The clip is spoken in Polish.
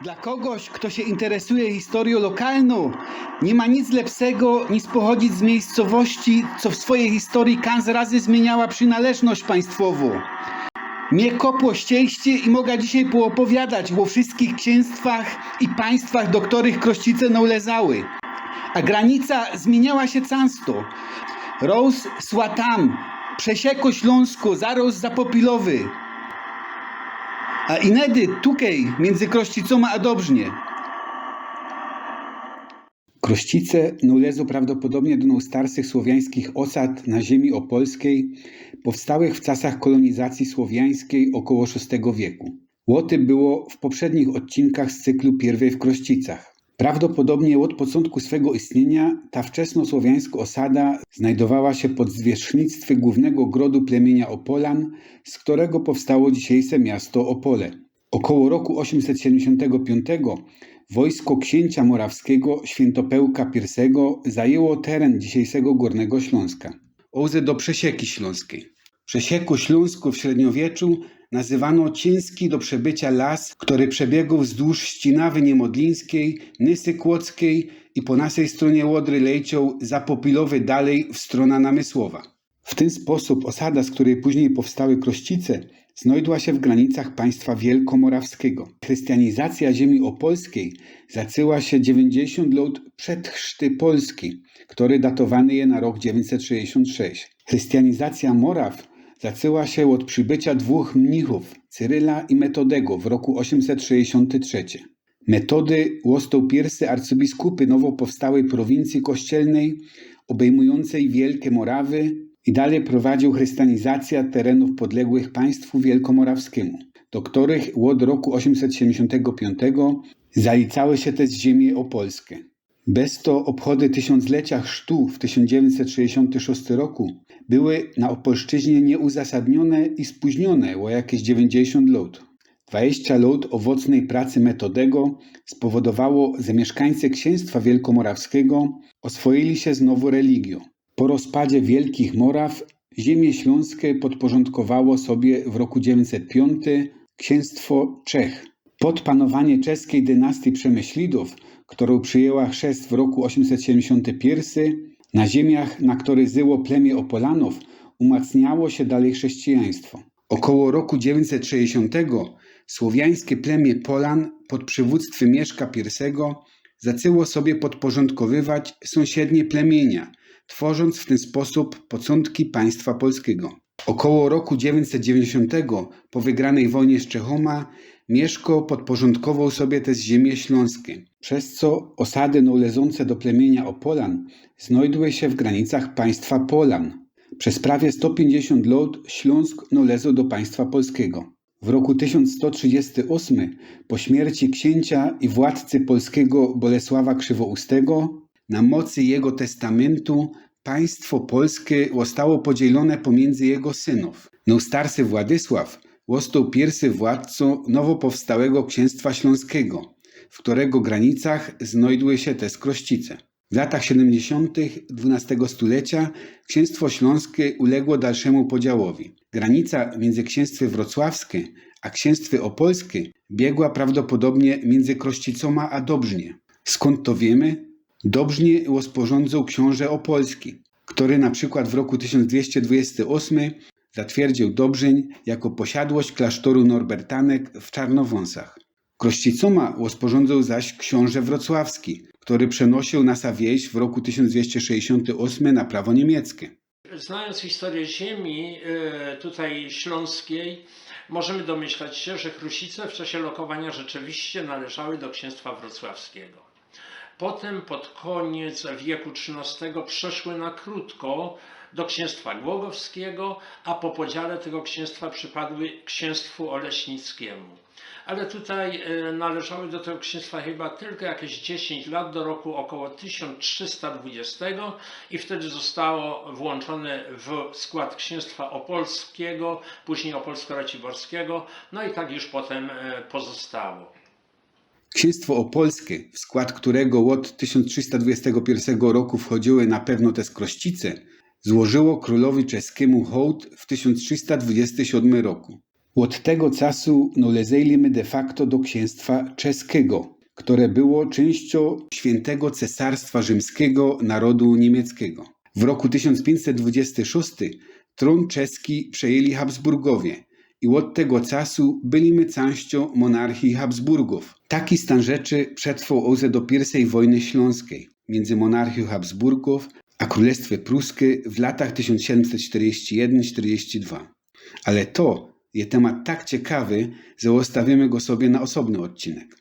Dla kogoś, kto się interesuje historią lokalną, nie ma nic lepszego niż pochodzić z miejscowości, co w swojej historii kans razy zmieniała przynależność państwową. Mnie kopło szczęście i mogę dzisiaj poopowiadać o wszystkich księstwach i państwach, do których Krościce należały. A granica zmieniała się często. Roz szła tam, przesiekło Śląsko, zaraz za Popilowy. A inedy tukej między Krościcoma a Dobrznie. Krościce należą prawdopodobnie do najstarszych słowiańskich osad na ziemi opolskiej, powstałych w czasach kolonizacji słowiańskiej około VI wieku. O tym było w poprzednich odcinkach z cyklu Pierwej w Krościcach. Prawdopodobnie od początku swego istnienia ta wczesnosłowiańska osada znajdowała się pod zwierzchnictwem głównego grodu plemienia Opolan, z którego powstało dzisiejsze miasto Opole. Około roku 875 wojsko księcia morawskiego Świętopełka I zajęło teren dzisiejszego Górnego Śląska. Ołzy do Przesieki Śląskiej. Przesieku Śląsku w średniowieczu nazywano ciężki do przebycia las, który przebiegł wzdłuż ścinawy niemodlińskiej, Nysy Kłodzkiej i po naszej stronie Łodry leciał za Popilowy dalej w stronę Namysłowa. W ten sposób osada, z której później powstały Krościce, znajdła się w granicach państwa wielkomorawskiego. Chrystianizacja ziemi opolskiej zaczęła się 90 lat przed chrzty Polski, który datowany jest na rok 966. Chrystianizacja Moraw zaczęła się od przybycia dwóch mnichów, Cyryla i Metodego w roku 863. Metody został pierwszy arcybiskupy nowo powstałej prowincji kościelnej obejmującej Wielkie Morawy i dalej prowadził chrystianizację terenów podległych państwu wielkomorawskiemu, do których od roku 875 zaliczały się też ziemie opolskie. Bez to obchody tysiąclecia chrztu w 1966 roku były na Opolszczyźnie nieuzasadnione i spóźnione o jakieś 90 lat. 20 lat owocnej pracy Metodego spowodowało, że mieszkańcy księstwa wielkomorawskiego oswoili się znowu religią. Po rozpadzie Wielkich Moraw ziemię śląskie podporządkowało sobie w roku 905 księstwo Czech. Pod panowanie czeskiej dynastii Przemyślidów, którą przyjęła chrzest w roku 871, na ziemiach, na których żyło plemię Opolanów, umacniało się dalej chrześcijaństwo. Około roku 960 słowiańskie plemię Polan pod przywództwem Mieszka I zaczęło sobie podporządkowywać sąsiednie plemienia, tworząc w ten sposób początki państwa polskiego. Około roku 990 po wygranej wojnie z Czechoma Mieszko podporządkował sobie też ziemie śląskie, przez co osady należące do plemienia Opolan znajdły się w granicach państwa Polan. Przez prawie 150 lat Śląsk należał do państwa polskiego. W roku 1138 po śmierci księcia i władcy polskiego Bolesława Krzywoustego na mocy jego testamentu państwo polskie zostało podzielone pomiędzy jego synów. Najstarszy Władysław został pierwszy władcą nowo powstałego księstwa śląskiego, w którego granicach znajdły się te Krościce. W latach 70. XII stulecia księstwo śląskie uległo dalszemu podziałowi. Granica między księstwem wrocławskie a księstwem opolskie biegła prawdopodobnie między Krościcoma a Dobrznie. Skąd to wiemy? Dobrznie rozporządzał książę opolski, który na przykład w roku 1228 zatwierdził Dobrzeń jako posiadłość klasztoru Norbertanek w Czarnowąsach. Krościcoma rozporządzał zaś książę wrocławski, który przenosił nasza wieś w roku 1268 na prawo niemieckie. Znając historię ziemi tutaj śląskiej, możemy domyślać się, że Krusice w czasie lokowania rzeczywiście należały do księstwa wrocławskiego. Potem pod koniec wieku XIII przeszły na krótko do księstwa głogowskiego, a po podziale tego księstwa przypadły księstwu oleśnickiemu. Ale tutaj należały do tego księstwa chyba tylko jakieś 10 lat, do roku około 1320 i wtedy zostało włączone w skład księstwa opolskiego, później opolsko-raciborskiego, no i tak już potem pozostało. Księstwo opolskie, w skład którego od 1321 roku wchodziły na pewno te Krościce, złożyło królowi czeskiemu hołd w 1327 roku. Od tego czasu należeli de facto do księstwa czeskiego, które było częścią świętego Cesarstwa Rzymskiego narodu niemieckiego. W roku 1526 tron czeski przejęli Habsburgowie i od tego czasu byliśmy częścią monarchii Habsburgów. Taki stan rzeczy przetrwał aż do I wojny śląskiej między monarchią Habsburgów a Królestwem Pruskie w latach 1741-42. Ale to jest temat tak ciekawy, że zostawimy go sobie na osobny odcinek.